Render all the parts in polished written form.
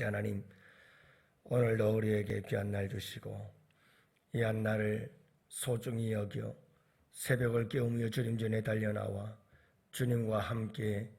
하나님, 오늘도 우리에게 귀한 날 주시고 이 한 날을 소중히 여겨 새벽을 깨우며 주님 전에 달려나와 주님과 함께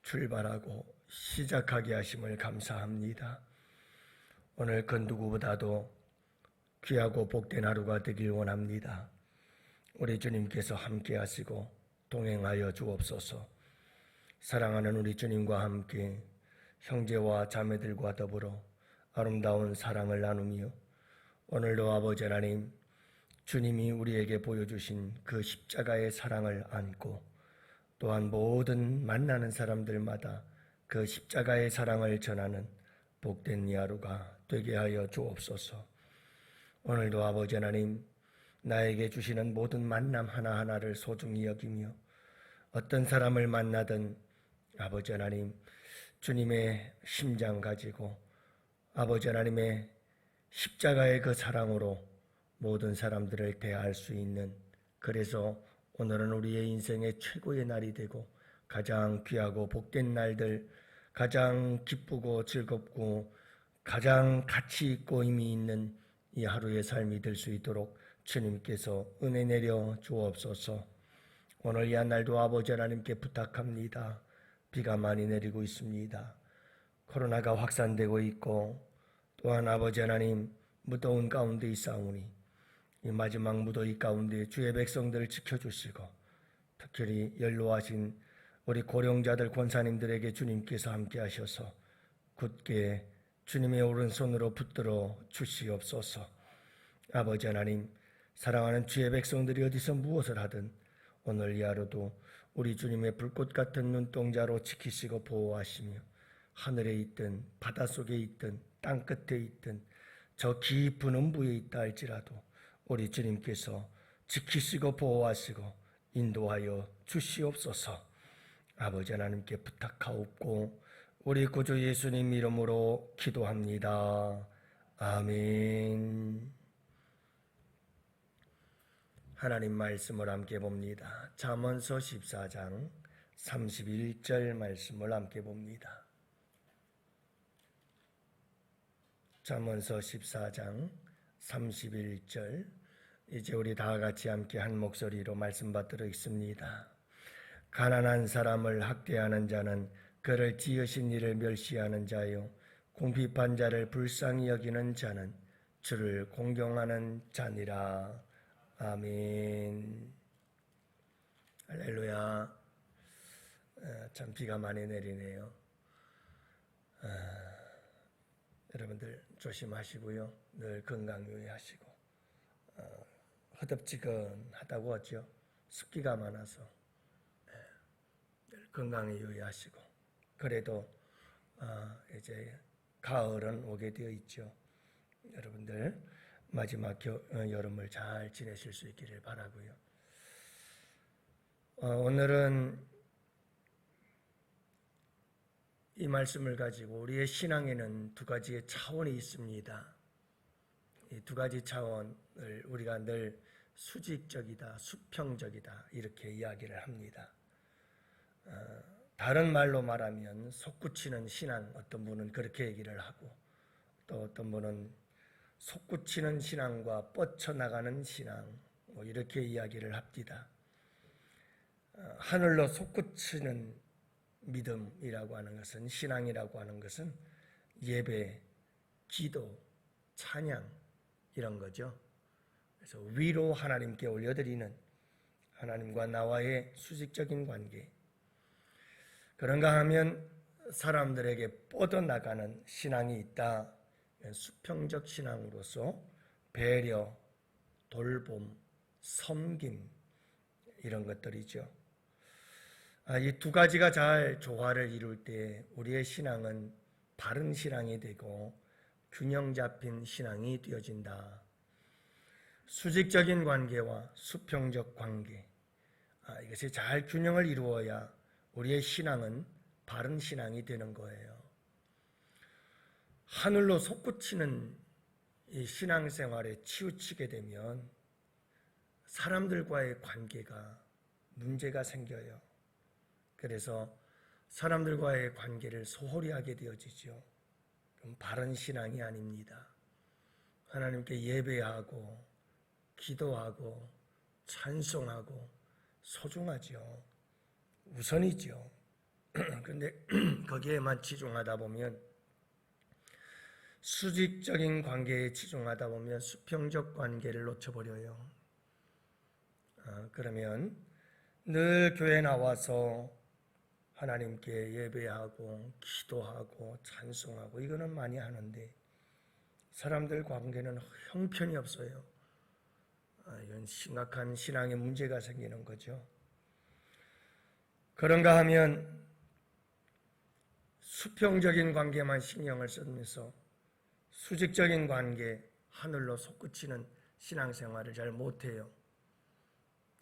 출발하고 시작하게 하심을 감사합니다. 오늘 그 누구보다도 귀하고 복된 하루가 되길 원합니다. 우리 주님께서 함께 하시고 동행하여 주옵소서. 사랑하는 우리 주님과 함께 형제와 자매들과 더불어 아름다운 사랑을 나누며 오늘도 아버지 하나님, 주님이 우리에게 보여주신 그 십자가의 사랑을 안고 또한 모든 만나는 사람들마다 그 십자가의 사랑을 전하는 복된 이 하루가 되게 하여 주옵소서. 오늘도 아버지 하나님, 나에게 주시는 모든 만남 하나하나를 소중히 여기며 어떤 사람을 만나든 아버지 하나님, 주님의 심장 가지고 아버지 하나님의 십자가의 그 사랑으로 모든 사람들을 대할 수 있는, 그래서 오늘은 우리의 인생의 최고의 날이 되고 가장 귀하고 복된 날들, 가장 기쁘고 즐겁고 가장 가치 있고 의미 있는 이 하루의 삶이 될 수 있도록 주님께서 은혜 내려 주옵소서. 오늘 이 한 날도 아버지 하나님께 부탁합니다. 비가 많이 내리고 있습니다. 코로나가 확산되고 있고 또한 아버지 하나님, 무더운 가운데 있사오니 이 마지막 무더위 가운데 주의 백성들을 지켜주시고 특별히 연로하신 우리 고령자들 권사님들에게 주님께서 함께 하셔서 굳게 주님의 오른손으로 붙들어 주시옵소서. 아버지 하나님, 사랑하는 주의 백성들이 어디서 무엇을 하든 오늘 이 하루도 우리 주님의 불꽃 같은 눈동자로 지키시고 보호하시며 하늘에 있든 바닷속에 있든 땅끝에 있든 저 깊은 음부에 있다 할지라도 우리 주님께서 지키시고 보호하시고 인도하여 주시옵소서. 아버지 하나님께 부탁하옵고 우리 구주 예수님 이름으로 기도합니다. 아멘. 하나님 말씀을 함께 봅니다. 잠언서 14장 31절 말씀을 함께 봅니다. 잠언서 14장 31절, 이제 우리 다 같이 함께 한 목소리로 말씀 받들어 있습니다. 가난한 사람을 학대하는 자는 그를 지으신 이를 멸시하는 자요, 궁핍한 자를 불쌍히 여기는 자는 주를 공경하는 자니라. 아멘. 할렐루야. 참 비가 많이 내리네요. 여러분들 조심하시고요. 늘 건강 유의하시고 허덥지근하다고 하죠. 습기가 많아서 늘 건강에 유의하시고, 그래도 이제 가을은 오게 되어 있죠. 여러분들 마지막 여름을 잘 지내실 수 있기를 바라고요. 오늘은 이 말씀을 가지고 우리의 신앙에는 두 가지의 차원이 있습니다. 이 두 가지 차원을 우리가 늘 수직적이다, 수평적이다 이렇게 이야기를 합니다. 다른 말로 말하면 솟구치는 신앙, 어떤 분은 그렇게 얘기를 하고 또 어떤 분은 솟구치는 신앙과 뻗쳐나가는 신앙, 이렇게 이야기를 합니다. 하늘로 솟구치는 믿음이라고 하는 것은, 신앙이라고 하는 것은 예배, 기도, 찬양 이런 거죠. 그래서 위로 하나님께 올려드리는 하나님과 나와의 수직적인 관계, 그런가 하면 사람들에게 뻗어나가는 신앙이 있다. 수평적 신앙으로서 배려, 돌봄, 섬김 이런 것들이죠. 이 두 가지가 잘 조화를 이룰 때 우리의 신앙은 바른 신앙이 되고 균형 잡힌 신앙이 되어진다. 수직적인 관계와 수평적 관계, 이것이 잘 균형을 이루어야 우리의 신앙은 바른 신앙이 되는 거예요. 하늘로 솟구치는 이 신앙생활에 치우치게 되면 사람들과의 관계가 문제가 생겨요. 그래서 사람들과의 관계를 소홀히 하게 되어지죠. 그럼 바른 신앙이 아닙니다. 하나님께 예배하고 기도하고 찬송하고 소중하죠. 우선이죠. 그런데 거기에만 치중하다 보면, 수직적인 관계에 치중하다 보면 수평적 관계를 놓쳐버려요. 그러면 늘 교회 나와서 하나님께 예배하고 기도하고 찬송하고 이거는 많이 하는데 사람들 관계는 형편이 없어요. 이건 심각한 신앙의 문제가 생기는 거죠. 그런가 하면 수평적인 관계만 신경을 쓰면서 수직적인 관계, 하늘로 솟구치는 신앙생활을 잘 못해요.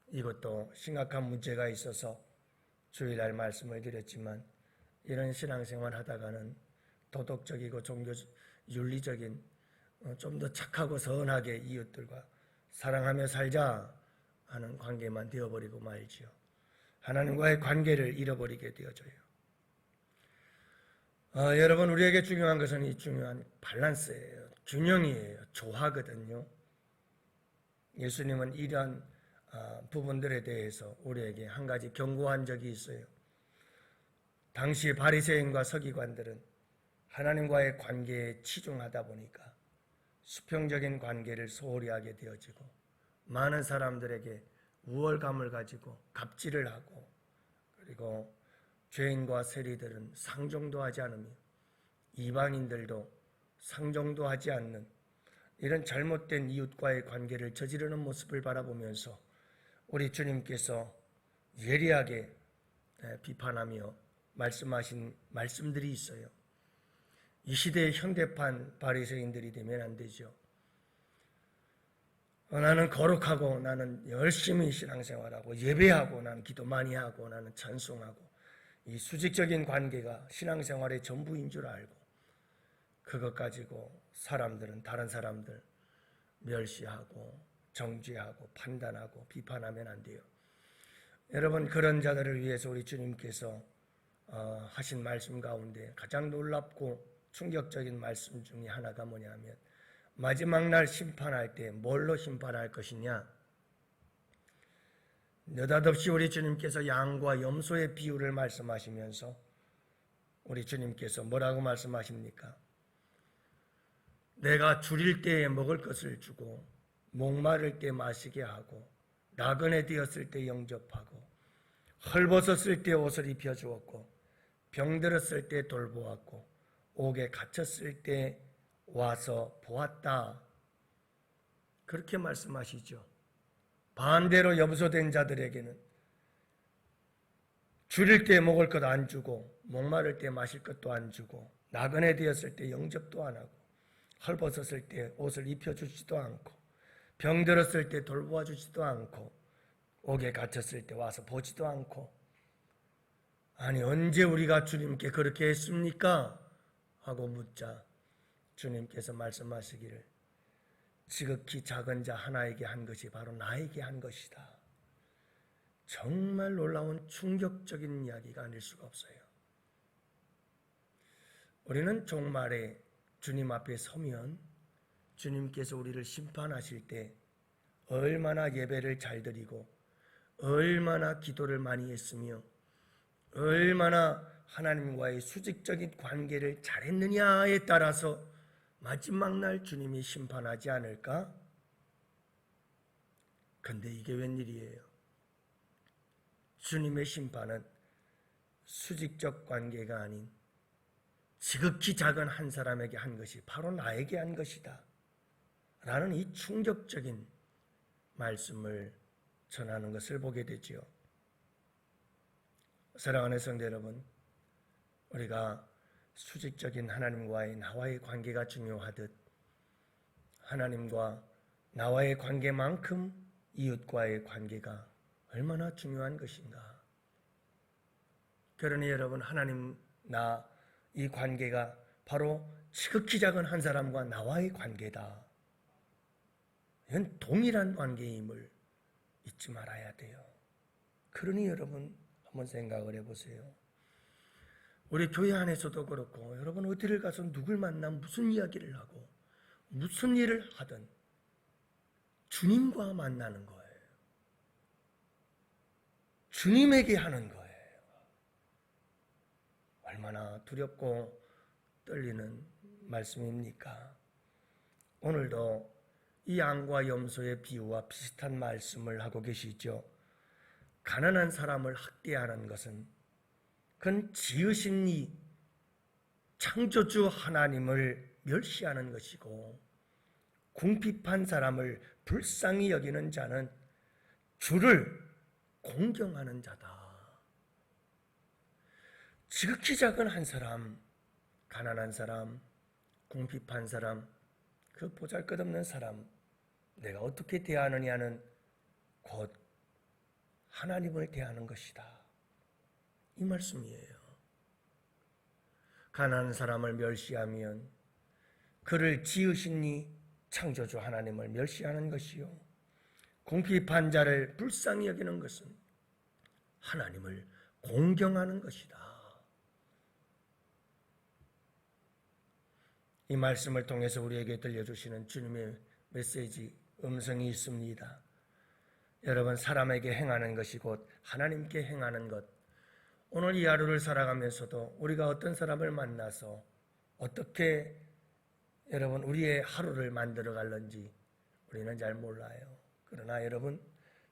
이것도 심각한 문제가 있어서 주일날 말씀을 드렸지만, 이런 신앙생활 하다가는 도덕적이고 종교 윤리적인 좀 더 착하고 선하게 이웃들과 사랑하며 살자 하는 관계만 되어버리고 말지요. 하나님과의 관계를 잃어버리게 되어져요. 여러분, 우리에게 중요한 것은 이 중요한 밸런스예요. 균형이에요. 조화거든요. 예수님은 이러한 부분들에 대해서 우리에게 한 가지 경고한 적이 있어요. 당시 바리새인과 서기관들은 하나님과의 관계에 치중하다 보니까 수평적인 관계를 소홀히 하게 되어지고, 많은 사람들에게 우월감을 가지고 갑질을 하고, 그리고 죄인과 세리들은 상종도 하지 않으며 이방인들도 상종도 하지 않는 이런 잘못된 이웃과의 관계를 저지르는 모습을 바라보면서 우리 주님께서 예리하게 비판하며 말씀하신 말씀들이 있어요. 이 시대의 현대판 바리새인들이 되면 안 되죠. 나는 거룩하고, 나는 열심히 신앙생활하고 예배하고, 나는 기도 많이 하고, 나는 찬송하고, 이 수직적인 관계가 신앙생활의 전부인 줄 알고 그것 가지고 사람들은 다른 사람들 멸시하고 정죄하고 판단하고 비판하면 안 돼요. 여러분, 그런 자들을 위해서 우리 주님께서 하신 말씀 가운데 가장 놀랍고 충격적인 말씀 중에 하나가 뭐냐면, 마지막 날 심판할 때 뭘로 심판할 것이냐? 느닷없이 우리 주님께서 양과 염소의 비유를 말씀하시면서 우리 주님께서 뭐라고 말씀하십니까? 내가 줄일 때에 먹을 것을 주고 목마를 때 마시게 하고 나그네 되었을 때 영접하고 헐벗었을 때 옷을 입혀주었고 병들었을 때 돌보았고 옥에 갇혔을 때 와서 보았다. 그렇게 말씀하시죠. 반대로 염소된 자들에게는 줄일 때 먹을 것 안 주고 목마를 때 마실 것도 안 주고 나그네 되었을 때 영접도 안 하고 헐벗었을 때 옷을 입혀주지도 않고 병들었을 때 돌보아 주지도 않고 옥에 갇혔을 때 와서 보지도 않고, 아니 언제 우리가 주님께 그렇게 했습니까? 하고 묻자 주님께서 말씀하시기를, 지극히 작은 자 하나에게 한 것이 바로 나에게 한 것이다. 정말 놀라운 충격적인 이야기가 아닐 수가 없어요. 우리는 종말에 주님 앞에 서면 주님께서 우리를 심판하실 때 얼마나 예배를 잘 드리고 얼마나 기도를 많이 했으며 얼마나 하나님과의 수직적인 관계를 잘했느냐에 따라서 마지막 날 주님이 심판하지 않을까? 근데 이게 웬일이에요? 주님의 심판은 수직적 관계가 아닌 지극히 작은 한 사람에게 한 것이 바로 나에게 한 것이다 라는 이 충격적인 말씀을 전하는 것을 보게 되지요. 사랑하는 성도 여러분, 우리가 수직적인 하나님과의 나와의 관계가 중요하듯 하나님과 나와의 관계만큼 이웃과의 관계가 얼마나 중요한 것인가. 그러니 여러분, 하나님 나 이 관계가 바로 지극히 작은 한 사람과 나와의 관계다. 이건 동일한 관계임을 잊지 말아야 돼요. 그러니 여러분 한번 생각을 해보세요. 우리 교회 안에서도 그렇고 여러분 어디를 가서 누굴 만나 무슨 이야기를 하고 무슨 일을 하든 주님과 만나는 거예요. 주님에게 하는 거예요. 얼마나 두렵고 떨리는 말씀입니까? 오늘도 이 양과 염소의 비유와 비슷한 말씀을 하고 계시죠. 가난한 사람을 학대하는 것은 그건 지으신 이 창조주 하나님을 멸시하는 것이고, 궁핍한 사람을 불쌍히 여기는 자는 주를 공경하는 자다. 지극히 작은 한 사람, 가난한 사람, 궁핍한 사람, 그 보잘것없는 사람, 내가 어떻게 대하느냐는 곧 하나님을 대하는 것이다. 이 말씀이에요. 가난한 사람을 멸시하면 그를 지으신 이 창조주 하나님을 멸시하는 것이요, 궁핍한 자를 불쌍히 여기는 것은 하나님을 공경하는 것이다. 이 말씀을 통해서 우리에게 들려주시는 주님의 메시지, 음성이 있습니다. 여러분, 사람에게 행하는 것이 곧 하나님께 행하는 것. 오늘 이 하루를 살아가면서도 우리가 어떤 사람을 만나서 어떻게 여러분 우리의 하루를 만들어 갈는지 우리는 잘 몰라요. 그러나 여러분,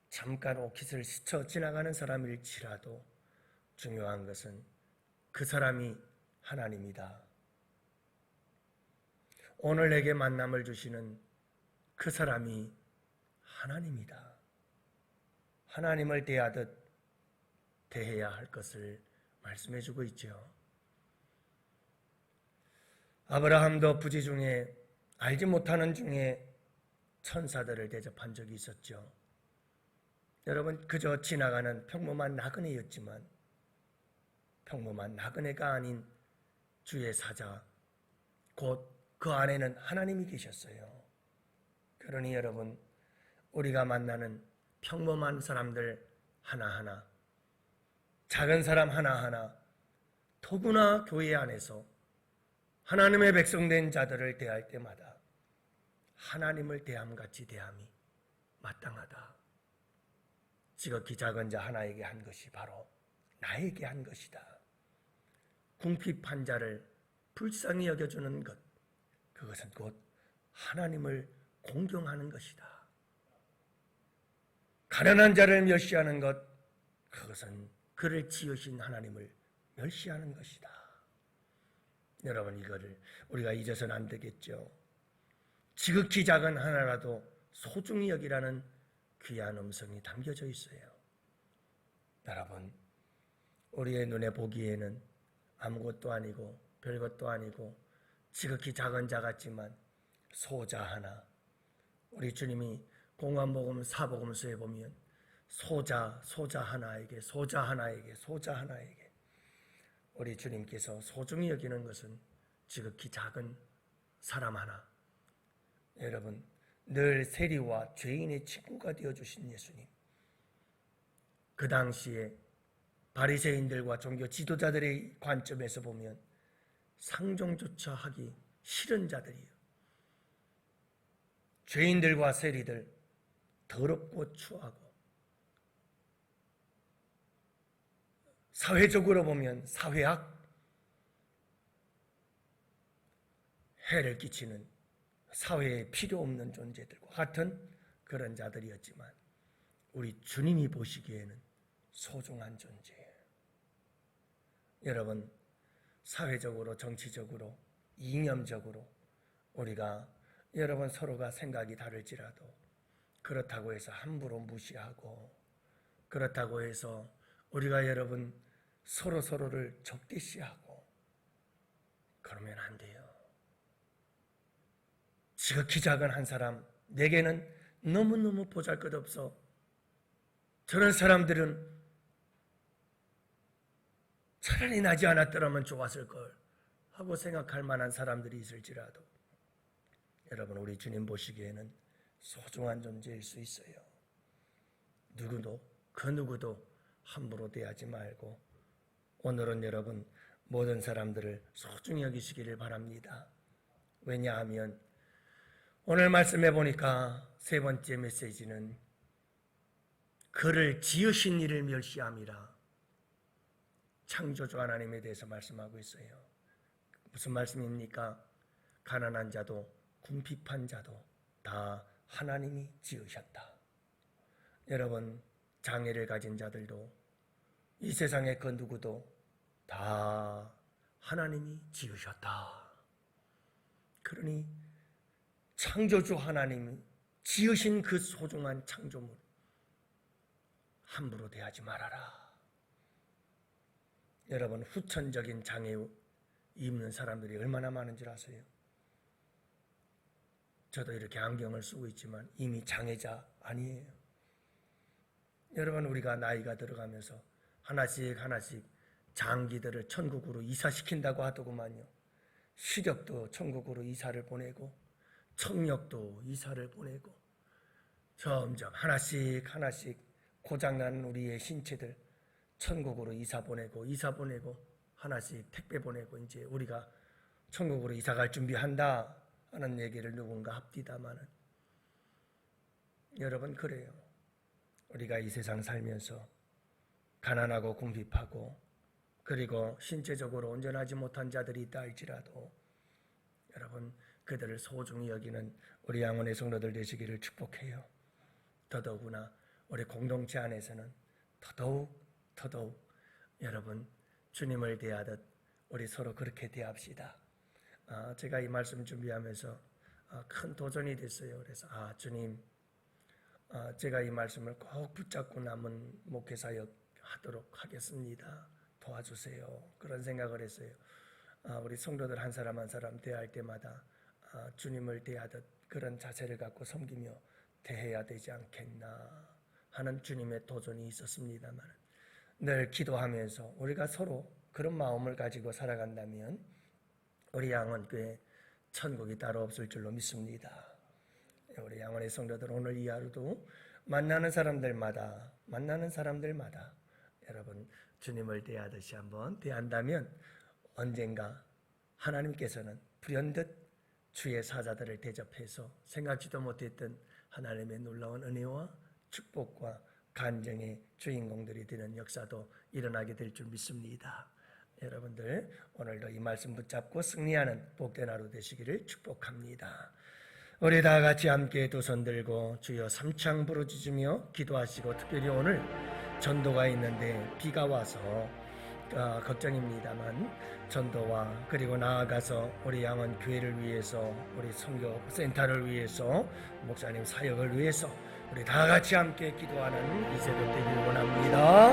잠깐 옷깃을 스쳐 지나가는 사람일지라도 중요한 것은 그 사람이 하나님이다. 오늘 내게 만남을 주시는 그 사람이 하나님이다. 하나님을 대하듯 대해야 할 것을 말씀해 주고 있죠. 아브라함도 부지 중에 알지 못하는 중에 천사들을 대접한 적이 있었죠. 여러분, 그저 지나가는 평범한 나그네였지만 평범한 나그네가 아닌 주의 사자, 곧 그 안에는 하나님이 계셨어요. 그러니 여러분, 우리가 만나는 평범한 사람들 하나하나, 작은 사람 하나하나, 더구나 교회 안에서 하나님의 백성된 자들을 대할 때마다 하나님을 대함같이 대함이 마땅하다. 지극히 작은 자 하나에게 한 것이 바로 나에게 한 것이다. 궁핍한 자를 불쌍히 여겨주는 것, 그것은 곧 하나님을 공경하는 것이다. 가난한 자를 멸시하는 것, 그것은 그를 지으신 하나님을 멸시하는 것이다. 여러분, 이거를 우리가 잊어서는 안 되겠죠. 지극히 작은 하나라도 소중히 여기라는 귀한 음성이 담겨져 있어요. 여러분, 우리의 눈에 보기에는 아무것도 아니고 별것도 아니고 지극히 작은 자 같지만 소자 하나, 우리 주님이 공안복음 사복음서에 보면 소자 하나에게 우리 주님께서 소중히 여기는 것은 지극히 작은 사람 하나. 여러분, 늘 세리와 죄인의 친구가 되어주신 예수님, 그 당시에 바리새인들과 종교 지도자들의 관점에서 보면 상종조차 하기 싫은 자들이에요. 죄인들과 세리들, 더럽고 추하고, 사회적으로 보면 사회악, 해를 끼치는 사회에 필요 없는 존재들과 같은 그런 자들이었지만 우리 주님이 보시기에는 소중한 존재예요. 여러분, 사회적으로, 정치적으로, 이념적으로 우리가 여러분 서로가 생각이 다를지라도 그렇다고 해서 함부로 무시하고, 그렇다고 해서 우리가 여러분 서로를 적대시하고 그러면 안 돼요. 지극히 작은 한 사람, 내게는 너무너무 보잘것없어, 저런 사람들은 차라리 나지 않았더라면 좋았을 걸 하고 생각할 만한 사람들이 있을지라도 여러분, 우리 주님 보시기에는 소중한 존재일 수 있어요. 누구도, 그 누구도 함부로 대하지 말고 오늘은 여러분 모든 사람들을 소중히 여기시기를 바랍니다. 왜냐하면 오늘 말씀해 보니까 세 번째 메시지는 그를 지으신 이를 멸시함이라. 창조주 하나님에 대해서 말씀하고 있어요. 무슨 말씀입니까? 가난한 자도 궁핍한 자도 다 하나님이 지으셨다. 여러분, 장애를 가진 자들도 이 세상의 그 누구도 다 하나님이 지으셨다. 그러니 창조주 하나님이 지으신 그 소중한 창조물 함부로 대하지 말아라. 여러분, 후천적인 장애 입는 사람들이 얼마나 많은 줄 아세요? 저도 이렇게 안경을 쓰고 있지만 이미 장애자 아니에요. 여러분, 우리가 나이가 들어가면서 하나씩 장기들을 천국으로 이사시킨다고 하더구만요. 시력도 천국으로 이사를 보내고 청력도 이사를 보내고 점점 하나씩 고장난 우리의 신체들 천국으로 이사 보내고 하나씩 택배 보내고 이제 우리가 천국으로 이사갈 준비한다 하는 얘기를 누군가 합디다마는 여러분, 그래요. 우리가 이 세상 살면서 가난하고 궁핍하고 그리고 신체적으로 온전하지 못한 자들이 있다 할지라도 여러분, 그들을 소중히 여기는 우리 양원의 성도들 되시기를 축복해요. 더더구나 우리 공동체 안에서는 더더욱 여러분, 주님을 대하듯 우리 서로 그렇게 대합시다. 제가 이 말씀 준비하면서 큰 도전이 됐어요. 그래서 주님, 제가 이 말씀을 꼭 붙잡고 남은 목회사역 하도록 하겠습니다. 도와주세요. 그런 생각을 했어요. 우리 성도들 한 사람 대할 때마다 주님을 대하듯 그런 자세를 갖고 섬기며 대해야 되지 않겠나 하는 주님의 도전이 있었습니다만 늘 기도하면서 우리가 서로 그런 마음을 가지고 살아간다면 우리 양원교회 천국이 따로 없을 줄로 믿습니다. 우리 양원의 성도들 오늘 이 하루도 만나는 사람들마다 여러분, 주님을 대하듯이 한번 대한다면 언젠가 하나님께서는 불현듯 주의 사자들을 대접해서 생각지도 못했던 하나님의 놀라운 은혜와 축복과 간증의 주인공들이 되는 역사도 일어나게 될 줄 믿습니다. 여러분들 오늘도 이 말씀 붙잡고 승리하는 복된 하루 되시기를 축복합니다. 우리 다 같이 함께 두 손 들고 주여 삼창 부르짖으며 기도하시고, 특별히 오늘 전도가 있는데 비가 와서 걱정입니다만 전도와 그리고 나아가서 우리 양원 교회를 위해서 우리 선교 센터를 위해서 목사님 사역을 위해서 우리 다 같이 함께 기도하는 이 새벽 되길 원합니다.